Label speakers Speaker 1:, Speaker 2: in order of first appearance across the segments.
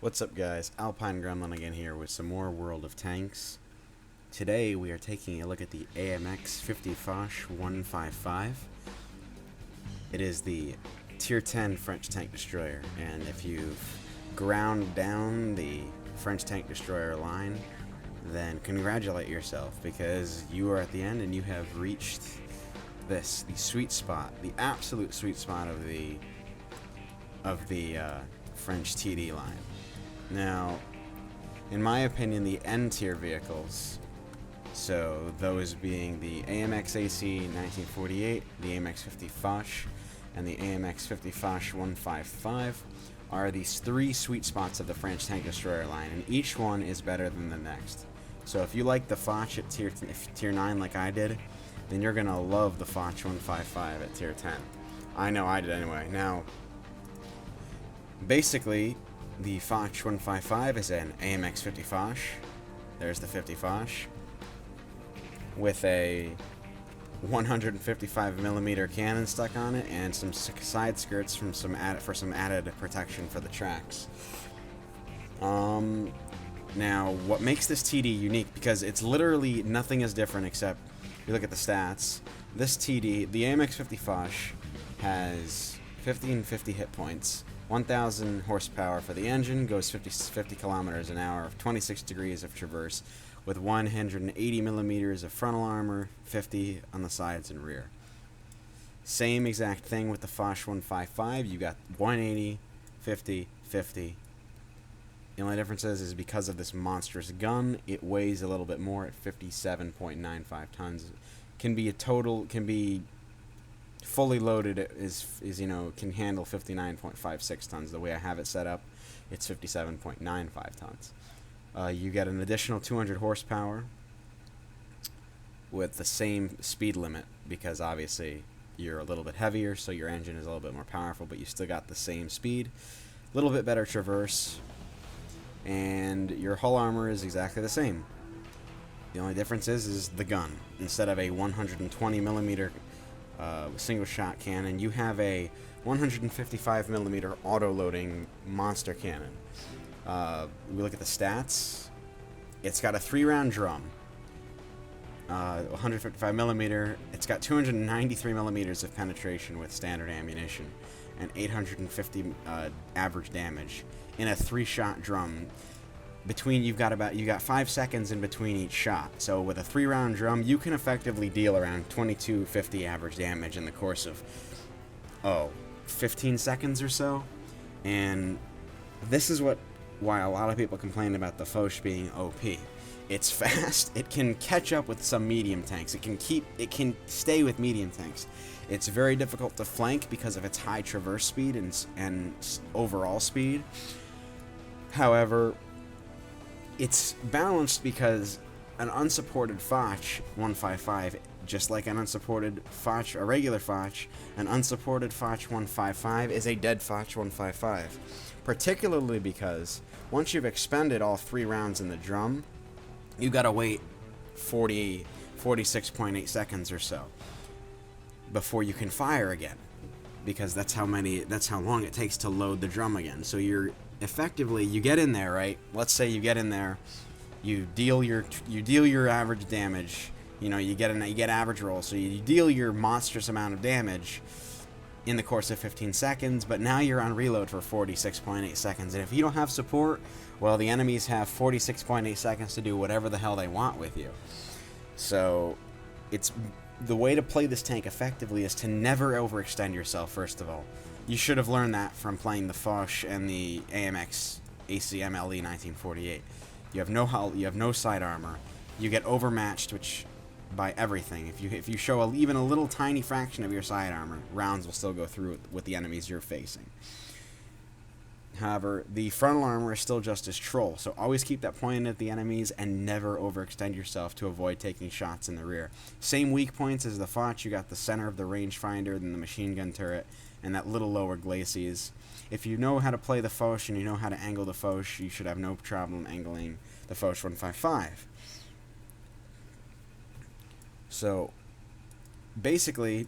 Speaker 1: What's up, guys? Alpine Gremlin again here with some more World of Tanks. Today we are taking a look at the AMX 50 Foch 155. It is the Tier 10 French tank destroyer, and if you've ground down the French tank destroyer line, then congratulate yourself, because you are at the end and you have reached the sweet spot, the absolute sweet spot of the French TD line. Now, in my opinion, the N-tier vehicles, so those being the AMX AC 1948, the AMX 50 Foch, and the AMX 50 Foch 155, are these three sweet spots of the French tank destroyer line, and each one is better than the next. So if you like the Foch at tier 9 like I did, then you're going to love the Foch 155 at tier 10. I know I did anyway. Now, basically, the Foch 155 is an AMX 50 Foch. There's the 50 Foch with a 155mm cannon stuck on it and some side skirts from some added protection for the tracks. Now, what makes this TD unique, because it's literally nothing is different except you look at the stats. This TD, the AMX 50 Foch, has 1550 hit points. 1,000 horsepower for the engine, goes 50 kilometers an hour, 26 degrees of traverse, with 180 millimeters of frontal armor, 50 on the sides and rear. Same exact thing with the Foch 155. You got 180, 50, 50. The only difference is because of this monstrous gun, it weighs a little bit more at 57.95 tons. Can be fully loaded can handle 59.56 tons. The way I have it set up, it's 57.95 tons. You get an additional 200 horsepower with the same speed limit, because obviously you're a little bit heavier, so your engine is a little bit more powerful, but you still got the same speed. A little bit better traverse, and your hull armor is exactly the same. The only difference is the gun. Instead of a 120mm single shot cannon, you have a 155mm auto-loading monster cannon. We look at the stats. It's got a 3-round drum, 155mm. It's got 293mm of penetration with standard ammunition, and 850 average damage in a 3-shot drum. You got 5 seconds in between each shot. So with a 3-round drum, you can effectively deal around 2250 average damage in the course of 15 seconds or so. And this is why a lot of people complain about the Foch being OP. It's fast. It can catch up with some medium tanks. It can stay with medium tanks. It's very difficult to flank because of its high traverse speed and overall speed. However, it's balanced because an unsupported Foch 155, just like an unsupported Foch, a regular Foch, an unsupported Foch 155 is a dead Foch 155. Particularly because once you've expended all 3 rounds in the drum, you gotta wait 46.8 seconds or so before you can fire again, because that's how long it takes to load the drum again. So you get in there, right? Let's say you get in there, you deal your average damage. You get average roll, so you deal your monstrous amount of damage in the course of 15 seconds, but now you're on reload for 46.8 seconds. And if you don't have support, well, the enemies have 46.8 seconds to do whatever the hell they want with you. So the way to play this tank effectively is to never overextend yourself. First of all, you should have learned that from playing the Foch and the AMX AC MLE 1948. You have no hull, you have no side armor, you get overmatched by everything. If you show even a little tiny fraction of your side armor, rounds will still go through with the enemies you're facing. However, the frontal armor is still just as troll, so always keep that pointed at the enemies and never overextend yourself to avoid taking shots in the rear. Same weak points as the Foch. You got the center of the rangefinder, then the machine gun turret, and that little lower glacis. If you know how to play the Foch and you know how to angle the Foch, you should have no problem angling the Foch 155. So basically,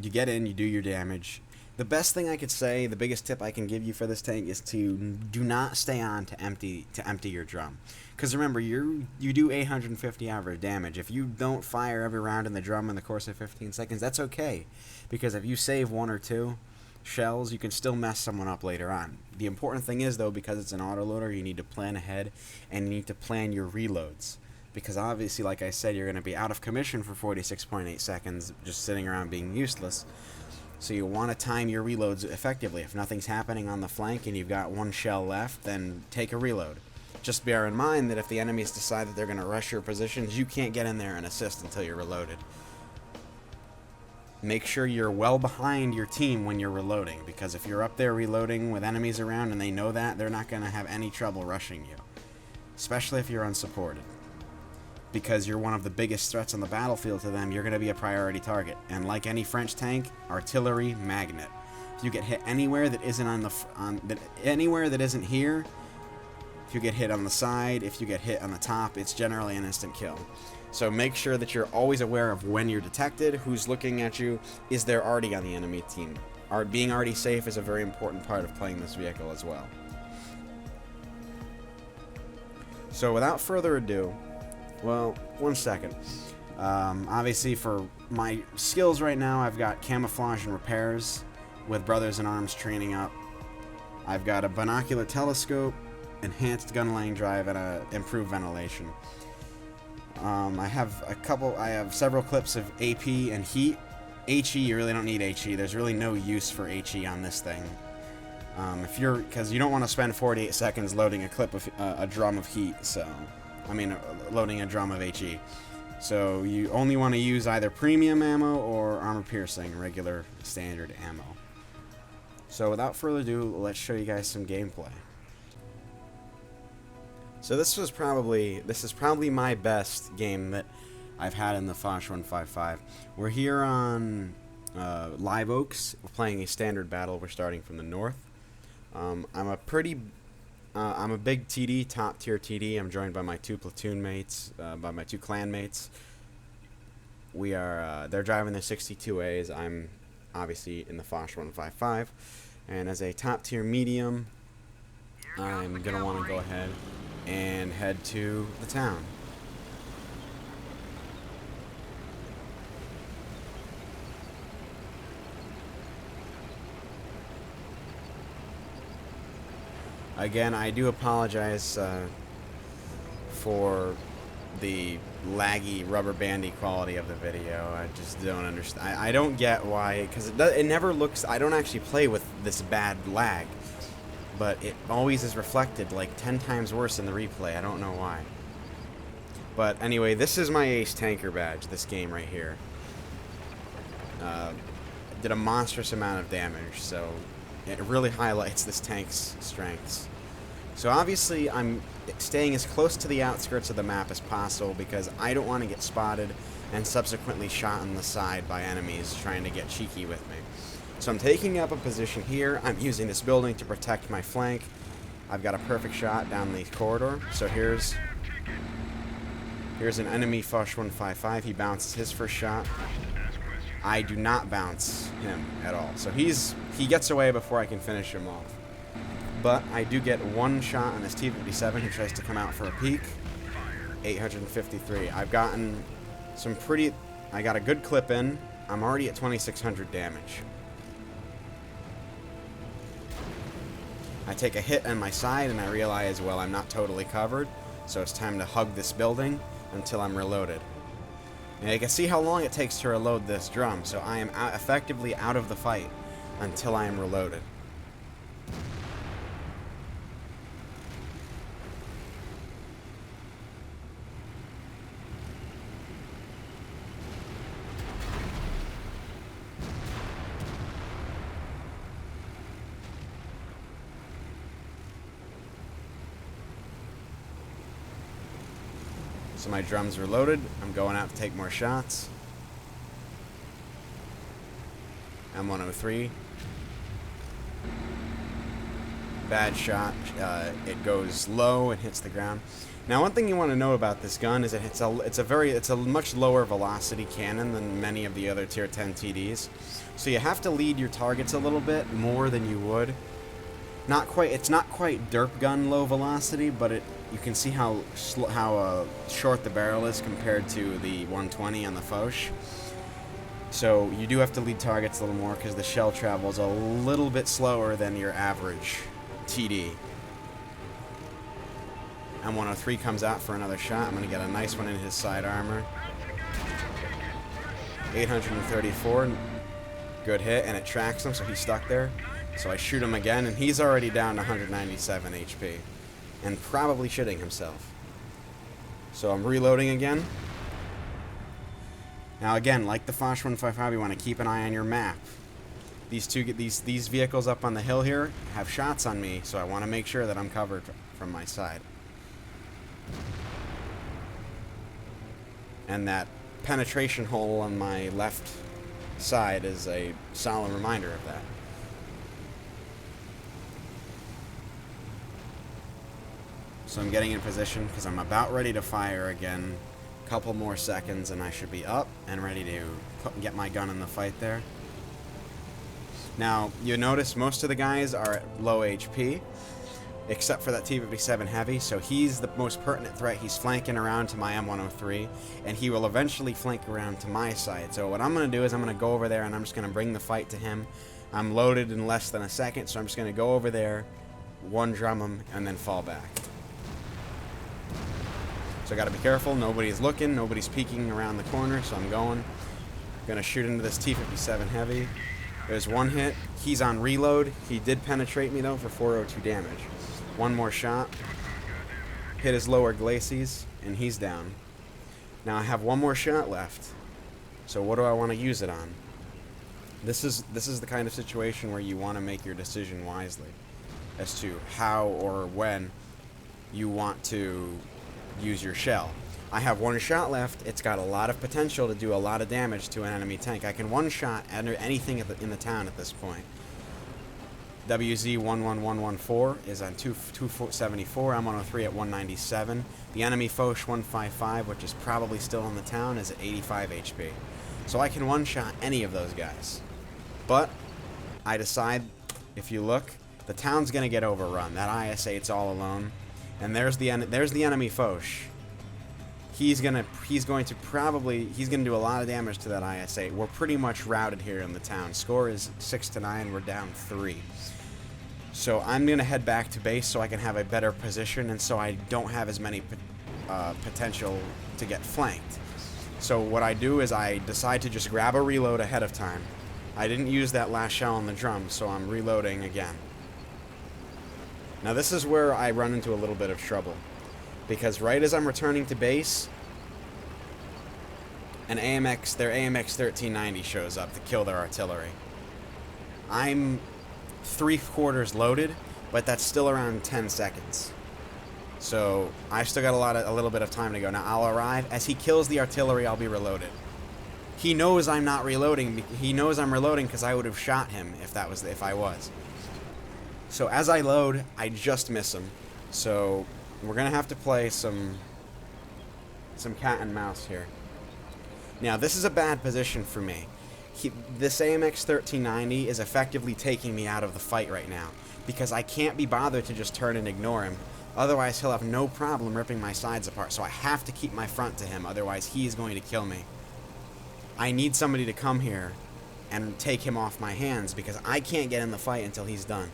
Speaker 1: you get in, you do your damage, The best thing I could say, the biggest tip I can give you for this tank is to do not stay on to empty your drum. Because remember, you do 850 average damage. If you don't fire every round in the drum in the course of 15 seconds, that's okay. Because if you save 1 or 2 shells, you can still mess someone up later on. The important thing is, though, because it's an autoloader, you need to plan ahead, and you need to plan your reloads. Because obviously, like I said, you're going to be out of commission for 46.8 seconds just sitting around being useless. So you want to time your reloads effectively. If nothing's happening on the flank and you've got 1 shell left, then take a reload. Just bear in mind that if the enemies decide that they're going to rush your positions, you can't get in there and assist until you're reloaded. Make sure you're well behind your team when you're reloading, because if you're up there reloading with enemies around and they know that, they're not going to have any trouble rushing you. Especially if you're unsupported. Because you're one of the biggest threats on the battlefield to them, you're going to be a priority target. And like any French tank, artillery magnet. If you get hit anywhere that isn't anywhere that isn't here, if you get hit on the side, if you get hit on the top, it's generally an instant kill. So make sure that you're always aware of when you're detected, who's looking at you, is there already on the enemy team. Being already safe is a very important part of playing this vehicle as well. So without further ado, well, 1 second. Obviously, for my skills right now, I've got camouflage and repairs with Brothers in Arms training up. I've got a binocular telescope, enhanced gun laying drive, and improved ventilation. I have several clips of AP and heat. HE, you really don't need HE. There's really no use for HE on this thing. Because you don't want to spend 48 seconds loading a clip of a drum of heat. Loading a drum of HE. So you only want to use either premium ammo or armor piercing, regular standard ammo. So without further ado, let's show you guys some gameplay. So this is probably my best game that I've had in the Foch 155. We're here on Live Oaks. We're playing a standard battle. We're starting from the north. I'm a big TD, top tier TD. I'm joined by my 2 platoon mates, by my 2 clan mates. They're driving their 62As. I'm obviously in the Foch 155. And as a top tier medium, I'm going to want to go ahead and head to the town. Again, I do apologize for the laggy, rubber bandy quality of the video. I just don't understand. I don't get why, because it never looks. I don't actually play with this bad lag, but it always is reflected like 10 times worse in the replay. I don't know why. But anyway, this is my ace tanker badge. This game right here did a monstrous amount of damage, so it really highlights this tank's strengths. So obviously I'm staying as close to the outskirts of the map as possible because I don't want to get spotted and subsequently shot on the side by enemies trying to get cheeky with me. So I'm taking up a position here. I'm using this building to protect my flank. I've got a perfect shot down the corridor. So here's an enemy Foch 155. He bounces his first shot. I do not bounce him at all. So he gets away before I can finish him off. But I do get 1 shot on this T-57 who tries to come out for a peek. 853. I've gotten I got a good clip in. I'm already at 2,600 damage. I take a hit on my side and I realize, well, I'm not totally covered. So it's time to hug this building until I'm reloaded. And you can see how long it takes to reload this drum, so I am effectively out of the fight until I am reloaded. So my drum's reloaded. I'm going out to take more shots. M103. Bad shot. It goes low and hits the ground. Now, one thing you want to know about this gun is that it's a much lower velocity cannon than many of the other tier 10 TDs. So you have to lead your targets a little bit more than you would. It's not quite derp gun low velocity, but you can see how short the barrel is compared to the 120 on the Foch. So you do have to lead targets a little more because the shell travels a little bit slower than your average TD. M103 comes out for another shot. I'm going to get a nice one in his side armor. 834, good hit, and it tracks him, so he's stuck there. So I shoot him again, and he's already down to 197 HP, and probably shitting himself. So I'm reloading again. Now again, like the Foch 155, you want to keep an eye on your map. These vehicles up on the hill here have shots on me, so I want to make sure that I'm covered from my side. And that penetration hole on my left side is a solemn reminder of that. So I'm getting in position because I'm about ready to fire again. A couple more seconds and I should be up and ready to get my gun in the fight there. Now, you notice most of the guys are at low HP, except for that T-57 Heavy, so he's the most pertinent threat. He's flanking around to my M103, and he will eventually flank around to my side. So what I'm going to do is I'm going to go over there, and I'm just going to bring the fight to him. I'm loaded in less than a second, so I'm just going to go over there, one drum him, and then fall back. So I got to be careful. Nobody's looking. Nobody's peeking around the corner, so I'm going. Going to shoot into this T-57 Heavy. There's one hit. He's on reload. He did penetrate me, though, for 402 damage. One more shot. Hit his lower glacis, and he's down. Now I have one more shot left. So what do I want to use it on? This is the kind of situation where you want to make your decision wisely as to how or when you want to use your shell. I have one shot left. It's got a lot of potential to do a lot of damage to an enemy tank. I can one-shot anything in the town at this point. WZ-11114 is on 274, M103 at 197. The enemy Foch 155, which is probably still in the town, is at 85 HP. So I can one-shot any of those guys. But I decide, if you look, the town's going to get overrun. That IS-8's all alone. And there's the enemy Foch. He's going to do a lot of damage to that IS-8. We're pretty much routed here in the town. Score is 6-9. We're down 3. So I'm going to head back to base so I can have a better position and so I don't have as many potential to get flanked. So what I do is I decide to just grab a reload ahead of time. I didn't use that last shell on the drum, so I'm reloading again. Now this is where I run into a little bit of trouble, because right as I'm returning to base, their AMX 1390 shows up to kill their artillery. I'm 3/4 loaded, but that's still around 10 seconds. So I've still got a little bit of time to go. Now I'll arrive. As he kills the artillery, I'll be reloaded. He knows I'm not reloading. He knows I'm reloading because I would have shot him if I was. So as I load, I just miss him. So we're gonna have to play some cat and mouse here. Now this is a bad position for me. This AMX 1390 is effectively taking me out of the fight right now because I can't be bothered to just turn and ignore him. Otherwise, he'll have no problem ripping my sides apart, so I have to keep my front to him, otherwise he's going to kill me. I need somebody to come here and take him off my hands because I can't get in the fight until he's done.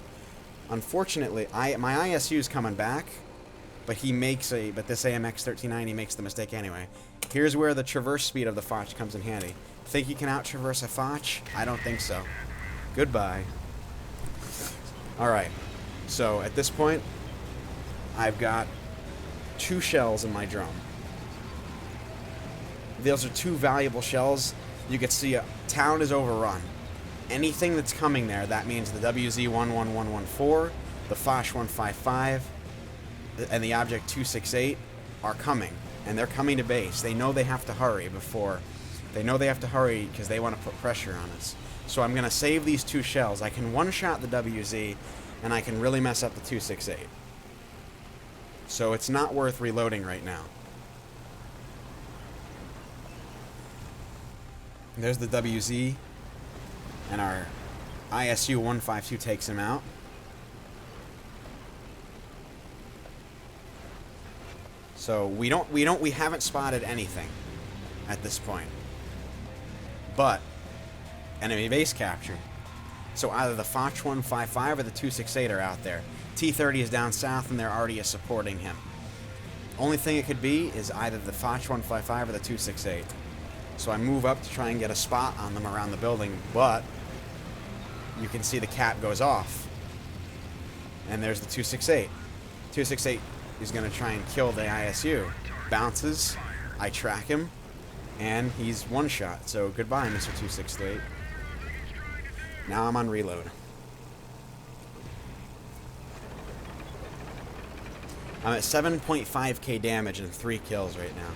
Speaker 1: Unfortunately, my ISU is coming back, but this AMX 1390 makes the mistake anyway. Here's where the traverse speed of the Foch comes in handy. Think you can out-traverse a Foch? I don't think so. Goodbye. Alright, so at this point, I've got 2 shells in my drum. Those are 2 valuable shells. You can see a town is overrun. Anything that's coming there, that means the WZ-11114, the Foch 155, and the Object 268 are coming. And they're coming to base. They know they have to hurry because they want to put pressure on us. So I'm going to save these 2 shells. I can one-shot the WZ, and I can really mess up the 268. So it's not worth reloading right now. There's the WZ, and our ISU 152 takes him out. So we haven't spotted anything at this point. But enemy base capture. So either the Foch 155 or the 268 are out there. T-30 is down south and they're already supporting him. Only thing it could be is either the Foch 155 or the 268. So I move up to try and get a spot on them around the building, but you can see the cap goes off. And there's the 268. 268 is going to try and kill the ISU. Bounces, I track him, and he's one shot. So goodbye, Mr. 268. Now I'm on reload. I'm at 7.5k damage and 3 kills right now.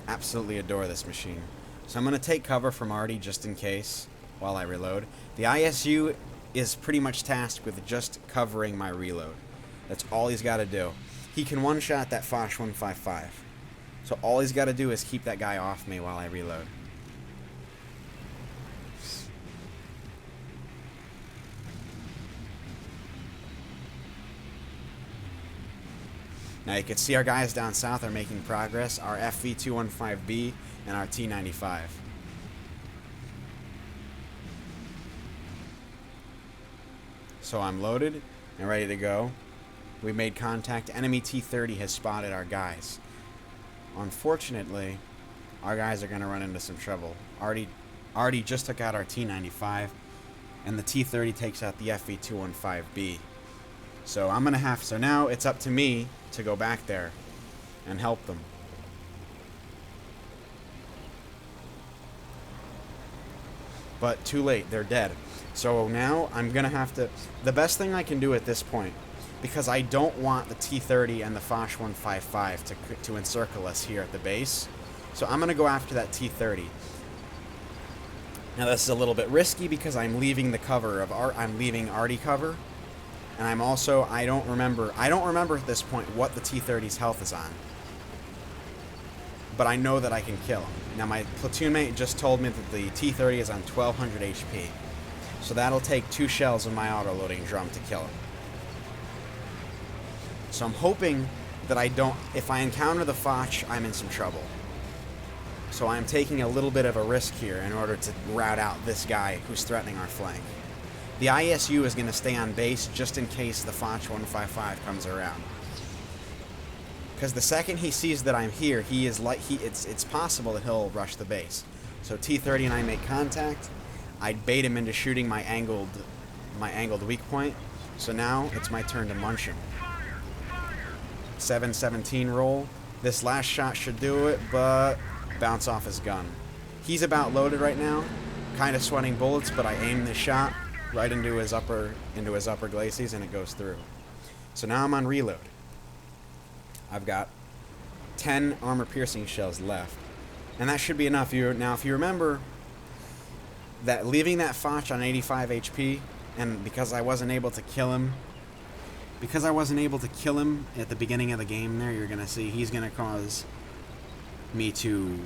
Speaker 1: Absolutely adore this machine. So I'm going to take cover from Artie just in case while I reload. The ISU is pretty much tasked with just covering my reload. That's all he's got to do. He can one-shot that Foch 155. So all he's got to do is keep that guy off me while I reload. Now you can see our guys down south are making progress. Our FV215B and our T95. So I'm loaded and ready to go. We made contact. Enemy T30 has spotted our guys. Unfortunately, our guys are going to run into some trouble. Artie just took out our T95, and the T30 takes out the FV215B. So I'm going to have... So now it's up to me to go back there and help them. But too late. They're dead. So now I'm going to have to... The best thing I can do at this point, because I don't want the T-30 and the Foch 155 to encircle us here at the base, so I'm going to go after that T-30. Now this is a little bit risky because I'm leaving the cover of I'm leaving Artie cover, and I'm also I don't remember at this point what the T-30's health is on. But I know that I can kill him. Now my platoon mate just told me that the T-30 is on 1200 HP. So that'll take 2 shells of my autoloading drum to kill him. So I'm hoping that if I encounter the Foch, I'm in some trouble. So I'm taking a little bit of a risk here in order to rout out this guy who's threatening our flank. The ISU is going to stay on base just in case the Foch 155 comes around. Because the second he sees that I'm here, it's possible that he'll rush the base. So T-30 and I make contact. I bait him into shooting my angled weak point. So now it's my turn to munch him. 7-17 roll. This last shot should do it, but bounce off his gun. He's about loaded right now, kind of sweating bullets, but I aim this shot right into his upper glacis and it goes through. So now I'm on reload. I've got 10 armor-piercing shells left, and that should be enough. Now, if you remember that leaving that Foch on 85 HP, and because I wasn't able to kill him at the beginning of the game there, you're gonna see he's gonna cause me to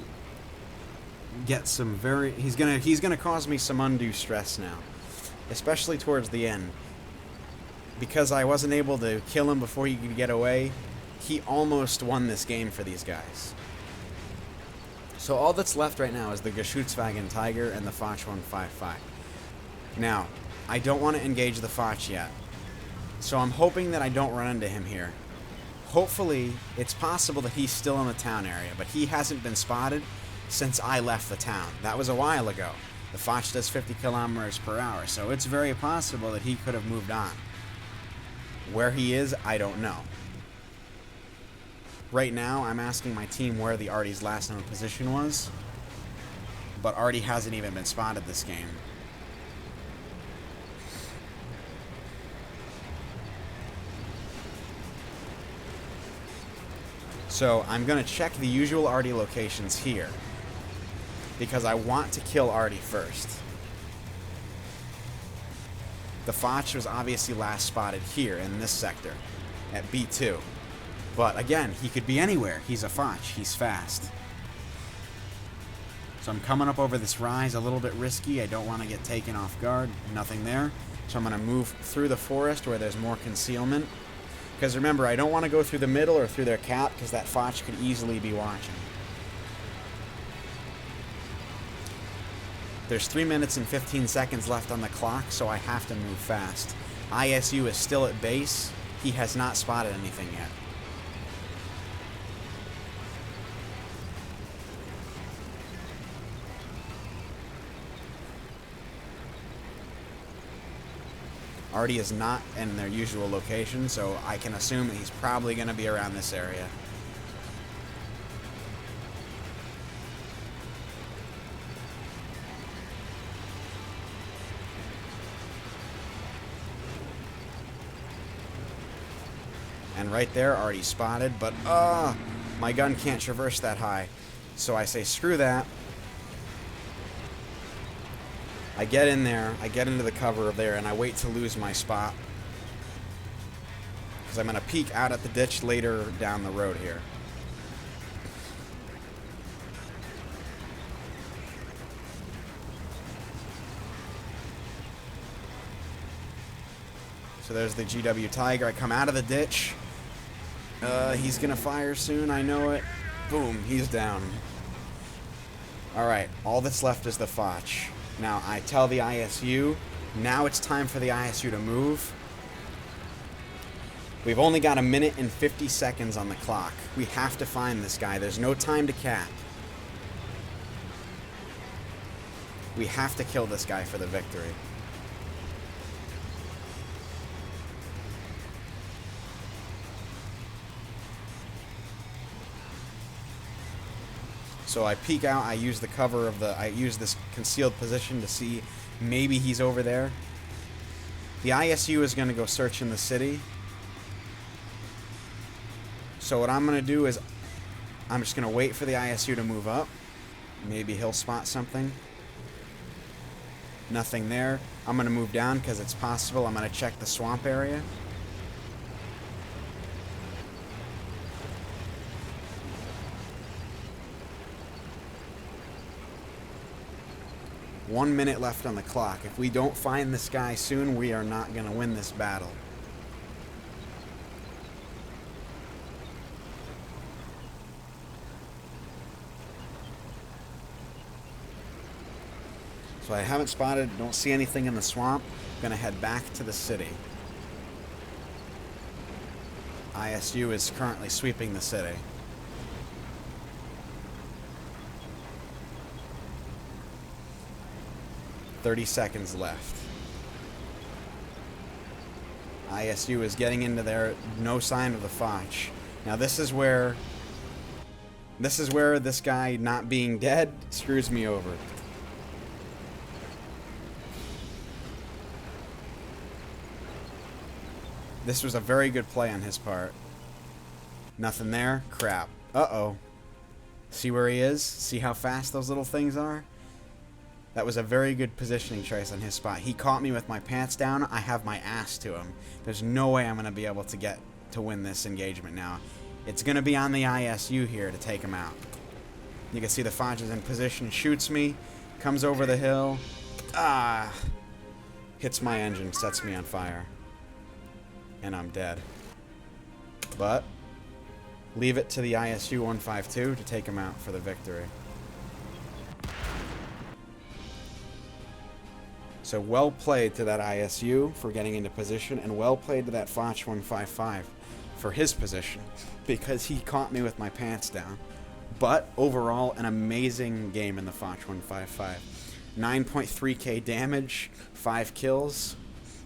Speaker 1: get some he's gonna cause me some undue stress now, especially towards the end. Because I wasn't able to kill him before he could get away, he almost won this game for these guys. So all that's left right now is the Geschützwagen Tiger and the Foch 155. Now, I don't want to engage the Foch yet, so I'm hoping that I don't run into him here. Hopefully, it's possible that he's still in the town area, but he hasn't been spotted since I left the town. That was a while ago. The Foch does 50 kilometers per hour, so it's very possible that he could have moved on. Where he is, I don't know. Right now, I'm asking my team where the Artie's last known position was, but Artie hasn't even been spotted this game. So I'm going to check the usual Artie locations here, because I want to kill Artie first. The Foch was obviously last spotted here in this sector at B2. But again, he could be anywhere. He's a Foch. He's fast. So I'm coming up over this rise, a little bit risky. I don't want to get taken off guard. Nothing there. So I'm going to move through the forest where there's more concealment. Because remember, I don't want to go through the middle or through their cap because that Foch could easily be watching. There's 3 minutes and 15 seconds left on the clock, so I have to move fast. ISU is still at base. He has not spotted anything yet. Artie is not in their usual location, so I can assume that he's probably going to be around this area. And right there, already spotted, but my gun can't traverse that high. So I say, screw that. I get in there, I get into the cover of there, and I wait to lose my spot. Because I'm going to peek out at the ditch later down the road here. So there's the GW Tiger. I come out of the ditch. He's going to fire soon, I know it. Boom, he's down. Alright, all that's left is the Foch. Now, I tell the ISU, now it's time for the ISU to move. We've only got 1 minute and 50 seconds on the clock. We have to find this guy. There's no time to cap. We have to kill this guy for the victory. So I peek out, I use the cover of I use this concealed position to see maybe he's over there. The ISU is going to go search in the city. So what I'm going to do is I'm just going to wait for the ISU to move up. Maybe he'll spot something. Nothing there. I'm going to move down because it's possible. I'm going to check the swamp area. One minute left on the clock. If we don't find this guy soon, we are not going to win this battle. So I haven't spotted, don't see anything in the swamp. I'm going to head back to the city. ISU is currently sweeping the city. "30 seconds left. ISU is getting into there. No sign of the Foch. Now this is where this guy not being dead screws me over. This was a very good play on his part. Nothing there. Crap. Uh-oh. See where he is? See how fast those little things are? That was a very good positioning choice on his spot. He caught me with my pants down. I have my ass to him. There's no way I'm going to be able to win this engagement now. It's going to be on the ISU here to take him out. You can see the Foch is in position, shoots me, comes over the hill. Hits my engine, sets me on fire. And I'm dead. But leave it to the ISU 152 to take him out for the victory. So well played to that ISU for getting into position, and well played to that Foch 155 for his position, because he caught me with my pants down. But overall, an amazing game in the Foch 155. 9.3k damage, 5 kills.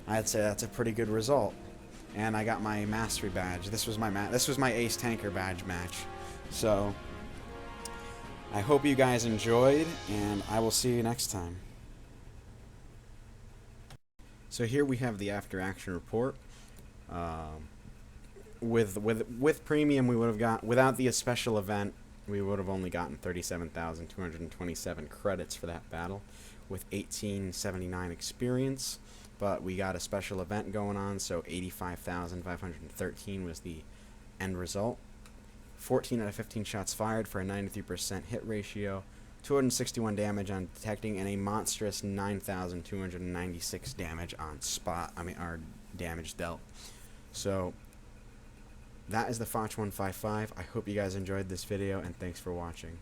Speaker 1: I'd say that's a pretty good result. And I got my mastery badge. This was my ace tanker badge match. So I hope you guys enjoyed, and I will see you next time. So here we have the after action report. With premium, we would have got, without the special event, we would have only gotten 37,227 credits for that battle, with 1879 experience. but we got a special event going on, so 85,513 was the end result. 14 out of 15 shots fired for a 93% hit ratio, 261 damage on detecting, and a monstrous 9,296 damage on spot. Our damage dealt. So that is the Foch 155. I hope you guys enjoyed this video, and thanks for watching.